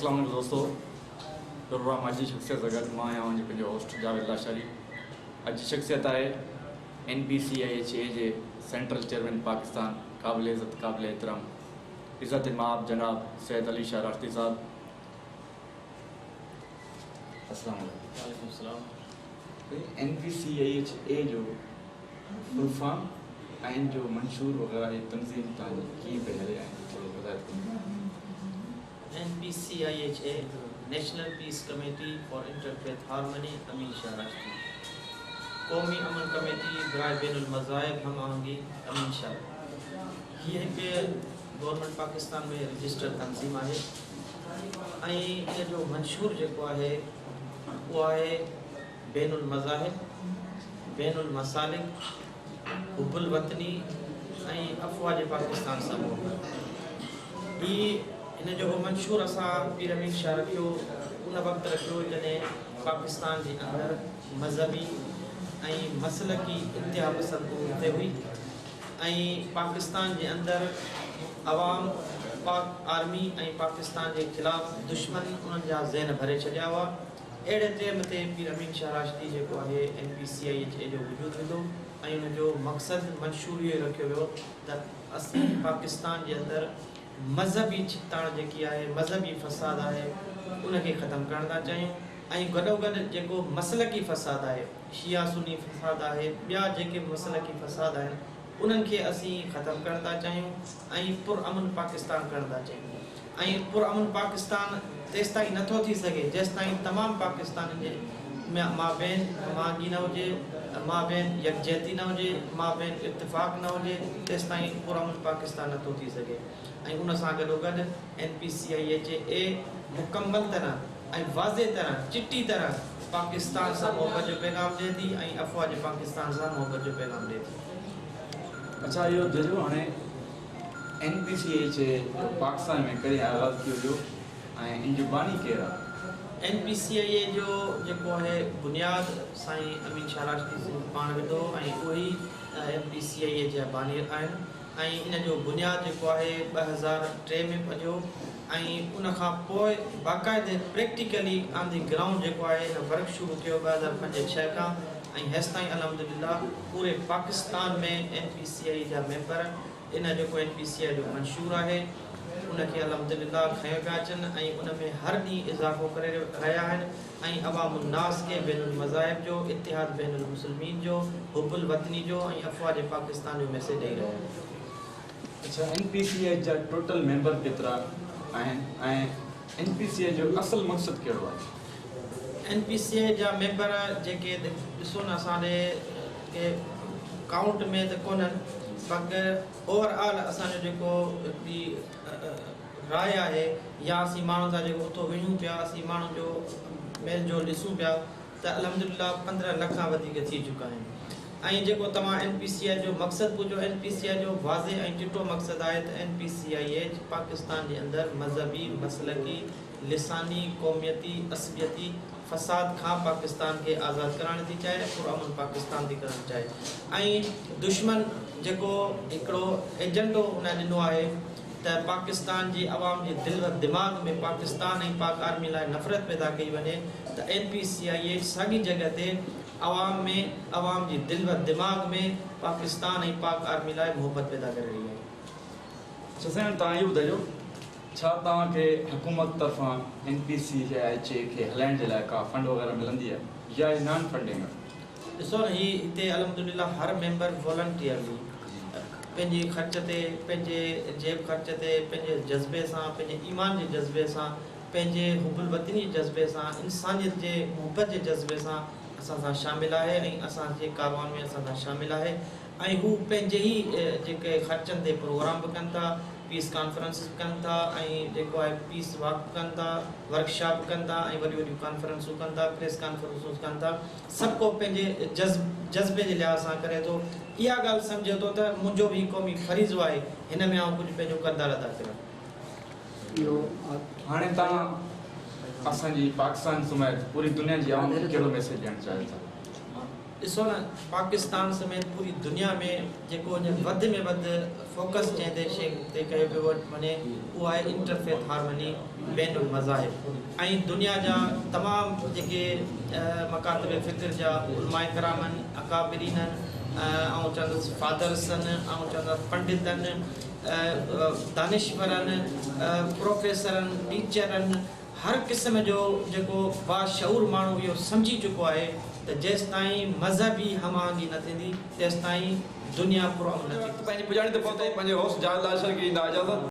अस्सलाम वालेकुम दोस्तों, प्रोग्राम अज जी शख्सियत जगत मां आहियां वञी पंहिंजो होस्ट जावेद लाशारी। अज जी शख्सियत आहे NPCIHA जे सेंट्रल चेयरमैन पाकिस्तान, काबिल इज़्ज़त काबिल एहतराम इज़्ज़त माब जनाब सैयद अली शाह राश्ती साहब। अस्सलाम वालेकुम। वालेकुम सलाम। NPCIHA जो फुल फॉर्म ऐं जो मंशूर वग़ैरह ये तंज़ीम तव्हांजी कीअं पिए हले ऐं थोरो ॿुधाए कयो। NPCIHA national peace committee for interfaith harmony Amin Shah Rashti, क़ौमी अमन कमेटी बराए बैनुल मज़ाहिब हम आहंगी अमीन शाह। ये हिकु गवर्नमेंट पाकिस्तान में रजिस्टर तंज़ीम आहे ऐं इन जो मंशूर जेको आहे उहो आहे बैनुल मज़ाहिब, बैनुल मसालिक, हुब्बुल वतनी ऐं अफ़वाज पाकिस्तान सां मोहब्बत। ही इन जो मंशूर असां पीर अमीन शाह रखियो उन वक़्तु रखियो जॾहिं पाकिस्तान जे अंदरि मज़हबी ऐं मसलकी इंतिहा पसंद हिते हुई ऐं पाकिस्तान जे अंदरि अवाम पाक आर्मी ऐं पाकिस्तान जे ख़िलाफ़ दुश्मन उन्हनि जा ज़हन भरे छॾिया हुआ। अहिड़े टाइम ते पीर अमीन शाह राश्ती जेको आहे NPCIHA जो वजूदु विधो ऐं उनजो मक़सदु मंशूर इहो रखियो वियो त असीं पाकिस्तान जे अंदरि मज़हबी छिताण जेकी आहे, मज़हबी फ़साद आहे, उनखे ख़तमु करणु था चाहियूं ऐं गॾोगॾु जेको मसलकी फ़साद आहे, शिया सुन्नी फ़साद आहे, ॿिया जेके मसलकी फ़साद आहिनि उन्हनि खे असीं ख़तमु करणु था चाहियूं ऐं पुरअमन पाकिस्तान करणु था चाहियूं। ऐं पुरअमन पाकिस्तान तेसिताईं नथो थी सघे जेसिताईं तमामु पाकिस्तान जे माबेन मागी न हुजे, माबेन यकजहती न हुजे, माबेन इत्तिफ़ाक़ न हुजे, तेसिताईं पुरअमन पाकिस्तान नथो थी सघे। ऐं उन सां गॾोगॾु NPCIHA मुकमल तरह ऐं वाज़े तरह चिटी तरह पाकिस्तान सां मोहबत जो पैगाम ॾिए थी ऐं अफ़वाज पाकिस्तान सां मोहबत जो पैगाम ॾिए थी। अच्छा, इहो जॾहिं हाणे NPCIHA पाकिस्तान में कॾहिं आगाज़ कयो वियो ऐं इन जो बानी केरु आहे? NPCIHA जो जेको आहे बुनियादु साईं अमीन शाह राश्ती पाण विधो ऐं उहे ई NPCIHA जा बानी आहिनि ऐं इन जो बुनियादु जेको आहे 2003 में पढ़ियो ऐं उन खां पोइ बाक़ाइदे प्रैक्टिकली ऑन दी ग्राउंड जेको आहे हिन वर्क शुरू कयो 2005-06 खां ऐं हेसिताईं अल्हम्दुलिल्लाह पूरे पाकिस्तान में NPCIHA जा मेंबर इन जेको NPCIHA जो मंशूर आहे उनखे अल्हम्दुलिल्लाह खयो पिया अचनि ऐं उन में हर ॾींहुं इज़ाफ़ो करे रहिया आहिनि ऐं अवामुन नास खे बैनुल मज़ाहिब जो, इत्तिहाद बैनुल मुस्लिमीन जो, हुब्बुल वतनी जो ऐं अफ़वाज पाकिस्तान जो मैसेज ॾेई रहिया आहिनि। अच्छा, NPCIHA जा टोटल मेंबर केतिरा आहिनि ऐं NPCIHA जो असल मक़सदु कहिड़ो आहे? NPCIHA जा मेंबर जेके ॾिसो न असांजे के काउंट में त कोन्हनि, पर ओवरऑल असांजो जेको हिकिड़ी राय आहे या असीं माण्हुनि सां जेको उतो विझूं पिया, असीं माण्हुनि जो मेल जोल ॾिसूं पिया त अल्हम्दुलिल्लाह 15 लख खां वधीक थी चुका आहिनि। ऐं जेको तव्हां NPCIHA जो मक़सदु पुछो, NPCIHA जो वाज़े ऐं चिटो मक़सदु आहे त NPCIHA पाकिस्तान जे अंदरि मज़हबी, मसलकी, लिसानी, क़ौमियती, असबियती फ़साद खां पाकिस्तान खे आज़ादु करणु थी चाहे, पुरअमन पाकिस्तान थी करणु चाहे ऐं दुश्मन जेको हिकिड़ो एजेंडो उन ॾिनो आहे त पाकिस्तान जी आवाम जे दिलि व दिमाग़ में पाकिस्तान ऐं पाक आर्मी लाइ नफ़रत पैदा कई वञे त NPCIHA साॻी जॻह ते आवाम में, आवाम जी दिलि व दिमाग़ में पाकिस्तान ऐं पाक आर्मी लाइ मोहबत पैदा करे रही आहे। अच्छा साईं, तव्हां इहो ॿुधाइजो, छा तव्हांखे हुकूमत तरफ़ां NPCIHA खे हलाइण जे लाइ का फंड वग़ैरह मिलंदी आहे या नॉन फंडिंग आहे? ॾिसो न, ही हिते अल्हम्दुलिल्लाह हर मेंबर वॉलंटियरली पंहिंजे ख़र्च ते, पंहिंजे जेब ख़र्च ते, पंहिंजे जज़्बे सां, पंहिंजे ईमान जे जज़्बे सां, पंहिंजे हुब्बुल वतनी जज़्बे सां, इंसानियत जे मुहबत जे जज़्बे सां असां सां शामिलु आहे ऐं असांजे कारवान में असां सां शामिलु आहे ऐं हू पंहिंजे ई जेके ख़र्चनि ते प्रोग्राम बि कनि था, पीस कॉन्फ्रेंसिस बि कनि था ऐं जेको आहे पीस वॉक बि कनि था, वर्कशॉप बि कनि था ऐं वॾियूं वॾियूं कॉन्फ्रेंसूं कनि था, प्रेस कॉन्फ्रेंसूं कनि था। सभु को पंहिंजे जज़्बे जे लिहाज़ सां करे थो। इहा ॻाल्हि सम्झे थो त मुंहिंजो बि क़ौमी फ़रीज़ो आहे हिन में आउं कुझु पंहिंजो किरदारु अदा कयां। इहो हाणे तव्हां असांजी पाकिस्तान समेत पूरी दुनिया जी आवाम खे कहिड़ो मैसेज ॾियणु चाहियो था? ॾिसो न पाकिस्तान समेत पूरी दुनिया में जेको वधि में वधि फोकस जंहिं ते शइ ते कयो पियो वञे उहो आहे इंटरफेथ हारमनी बैनुल मज़ाहिब ऐं दुनिया जा तमामु जेके मकातब फ़िक्र जा उलमाए करामनि अकाबिरीननि ऐं चवंदुसि फादर्स आहिनि ऐं चवंदुसि पंडित आहिनि दानिश्वरनि प्रोफेसरनि टीचरनि हर क़िस्म जो जेको बाशऊर माण्हू इहो सम्झी चुको आहे त जेसि ताईं मज़हबी हमाहंगी न थींदी तेसि ताईं दुनिया पुरअमन न थींदी। पंहिंजी पुॼाणी ते पहुतो पंहिंजे होस्ट जावेद लाशर खे ॾींदा इजाज़त।